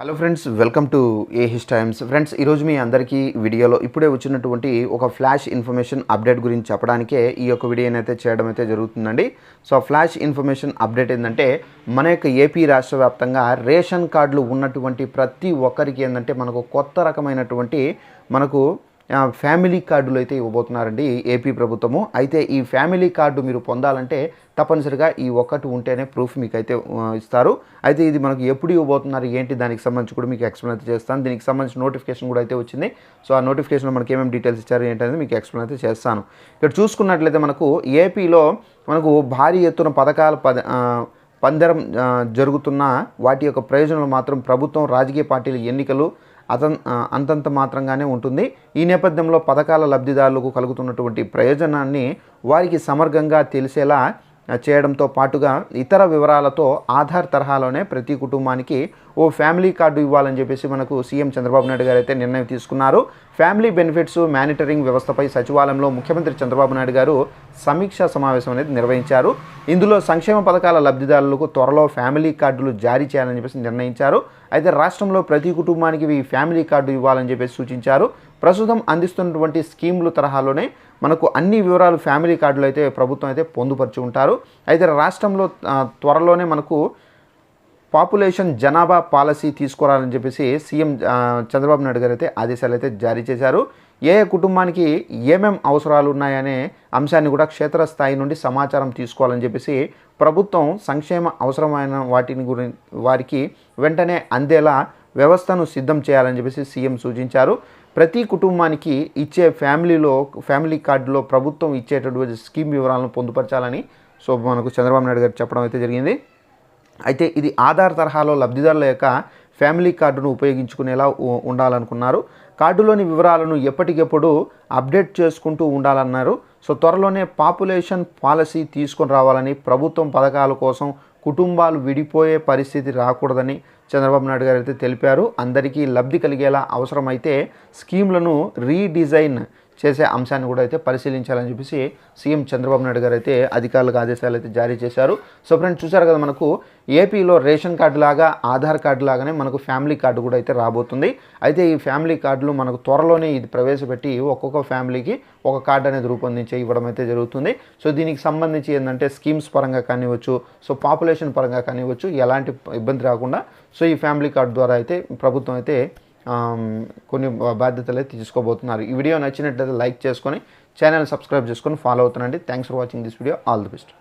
Hello friends, welcome to ఏహిస్ Times. Friends, ఈరోజు మీ అందరికీ వీడియోలో ఇప్పుడే వచ్చినటువంటి ఒక ఫ్లాష్ ఇన్ఫర్మేషన్ అప్డేట్ గురించి చెప్పడానికే ఈ యొక్క వీడియోని అయితే చేయడం అయితే జరుగుతుందండి. సో ఫ్లాష్ ఇన్ఫర్మేషన్ అప్డేట్ ఏంటంటే, మన యొక్క ఏపీ రాష్ట్ర వ్యాప్తంగా రేషన్ కార్డులు ఉన్నటువంటి ప్రతి ఒక్కరికి ఏంటంటే మనకు కొత్త రకమైనటువంటి మనకు ఫ్యామిలీ కార్డులు అయితే ఇవ్వబోతున్నారండి ఏపీ ప్రభుత్వము. అయితే ఈ ఫ్యామిలీ కార్డు మీరు పొందాలంటే తప్పనిసరిగా ఈ ఒక్కటి ఉంటేనే ప్రూఫ్ మీకు అయితే ఇస్తారు. అయితే ఇది మనకు ఎప్పుడు ఇవ్వబోతున్నారు ఏంటి దానికి సంబంధించి కూడా మీకు ఎక్స్ప్లెయిన్ అయితే చేస్తాను. దీనికి సంబంధించిన నోటిఫికేషన్ కూడా అయితే వచ్చింది. సో ఆ నోటిఫికేషన్లో మనకి ఏమేమి డీటెయిల్స్ ఇచ్చారు ఏంటనేది మీకు ఎక్స్ప్లెయిన్ అయితే చేస్తాను. ఇక్కడ చూసుకున్నట్లయితే మనకు ఏపీలో మనకు భారీ ఎత్తున పందరం జరుగుతున్న వాటి యొక్క ప్రయోజనాలు మాత్రం ప్రభుత్వం, రాజకీయ పార్టీల ఎన్నికలు అంతంత మాత్రంగానే ఉంటుంది. ఈ నేపథ్యంలో పథకాల లబ్ధిదారులకు కలుగుతున్నటువంటి ప్రయోజనాన్ని వారికి సమగ్రంగా తెలిసేలా చేయడంతో పాటుగా ఇతర వివరాలతో ఆధార్ తరహాలోనే ప్రతి కుటుంబానికి ఓ ఫ్యామిలీ కార్డు ఇవ్వాలని చెప్పేసి మనకు సీఎం చంద్రబాబు నాయుడు గారు అయితే నిర్ణయం తీసుకున్నారు. ఫ్యామిలీ బెనిఫిట్స్ మానిటరింగ్ వ్యవస్థపై సచివాలయంలో ముఖ్యమంత్రి చంద్రబాబు నాయుడు గారు సమీక్షా సమావేశం అనేది నిర్వహించారు. ఇందులో సంక్షేమ పథకాల లబ్ధిదారులకు త్వరలో ఫ్యామిలీ కార్డులు జారీ చేయాలని చెప్పేసి నిర్ణయించారు. అయితే రాష్ట్రంలో ప్రతి కుటుంబానికి ఈ ఫ్యామిలీ కార్డు ఇవ్వాలని చెప్పేసి సూచించారు. ప్రస్తుతం అందిస్తున్నటువంటి స్కీముల తరహాలోనే మనకు అన్ని వివరాలు ఫ్యామిలీ కార్డులు అయితే ప్రభుత్వం అయితే పొందుపరిచి ఉంటారు. అయితే రాష్ట్రంలో త్వరలోనే మనకు పాపులేషన్ జనాభా పాలసీ తీసుకురావాలని చెప్పేసి సీఎం చంద్రబాబు నాయుడు గారు అయితే ఆదేశాలు అయితే జారీ చేశారు. ఏ కుటుంబానికి ఏమేం అవసరాలు ఉన్నాయనే అంశాన్ని కూడా క్షేత్రస్థాయి నుండి సమాచారం తీసుకోవాలని చెప్పేసి ప్రభుత్వం సంక్షేమ అవసరమైన వాటిని వారికి వెంటనే అందేలా వ్యవస్థను సిద్ధం చేయాలని చెప్పేసి సీఎం సూచించారు. ప్రతి కుటుంబానికి ఇచ్చే ఫ్యామిలీ కార్డులో ప్రభుత్వం ఇచ్చేటటువంటి స్కీమ్ వివరాలను పొందుపరచాలని సో మనకు చంద్రబాబు నాయుడు గారు చెప్పడం అయితే జరిగింది. అయితే ఇది ఆధార్ తరహాలో లబ్ధిదారుల యొక్క ఫ్యామిలీ కార్డును ఉపయోగించుకునేలా ఉండాలనుకున్నారు. కార్డులోని వివరాలను ఎప్పటికెప్పుడు అప్డేట్ చేసుకుంటూ ఉండాలన్నారు. సో త్వరలోనే పాపులేషన్ పాలసీ తీసుకొని రావాలని, ప్రభుత్వం పథకాల కోసం కుటుంబాలు విడిపోయే పరిస్థితి రాకూడదని చంద్రబాబు నాయుడు గారు అయితే తెలిపారు. అందరికీ లబ్ధి కలిగేలా అవసరమైతే స్కీమ్లను రీడిజైన్ చేసే అంశాన్ని కూడా అయితే పరిశీలించాలని చెప్పేసి సీఎం చంద్రబాబు నాయుడు గారు అయితే అధికారులకు ఆదేశాలు అయితే జారీ చేశారు. సో ఫ్రెండ్స్, చూసారు కదా, మనకు ఏపీలో రేషన్ కార్డు లాగా ఆధార్ కార్డు లాగానే మనకు ఫ్యామిలీ కార్డు కూడా అయితే రాబోతుంది. అయితే ఈ ఫ్యామిలీ కార్డులు మనకు త్వరలోనే ఇది ప్రవేశపెట్టి ఒక్కొక్క ఫ్యామిలీకి ఒక కార్డు అనేది రూపొందించి ఇవ్వడం అయితే జరుగుతుంది. సో దీనికి సంబంధించి ఏంటంటే స్కీమ్స్ పరంగా కానివ్వచ్చు, సో పాపులేషన్ పరంగా కానివ్వచ్చు, ఎలాంటి ఇబ్బంది రాకుండా సో ఈ ఫ్యామిలీ కార్డు ద్వారా అయితే ప్రభుత్వం అయితే కొన్ని బాధ్యతలు అయితే తీసుకోబోతున్నారు. ఈ వీడియో నచ్చినట్లయితే లైక్ చేసుకొని ఛానల్ సబ్స్క్రైబ్ చేసుకొని ఫాలో అవుతానండి. Thanks for watching this video. All the best.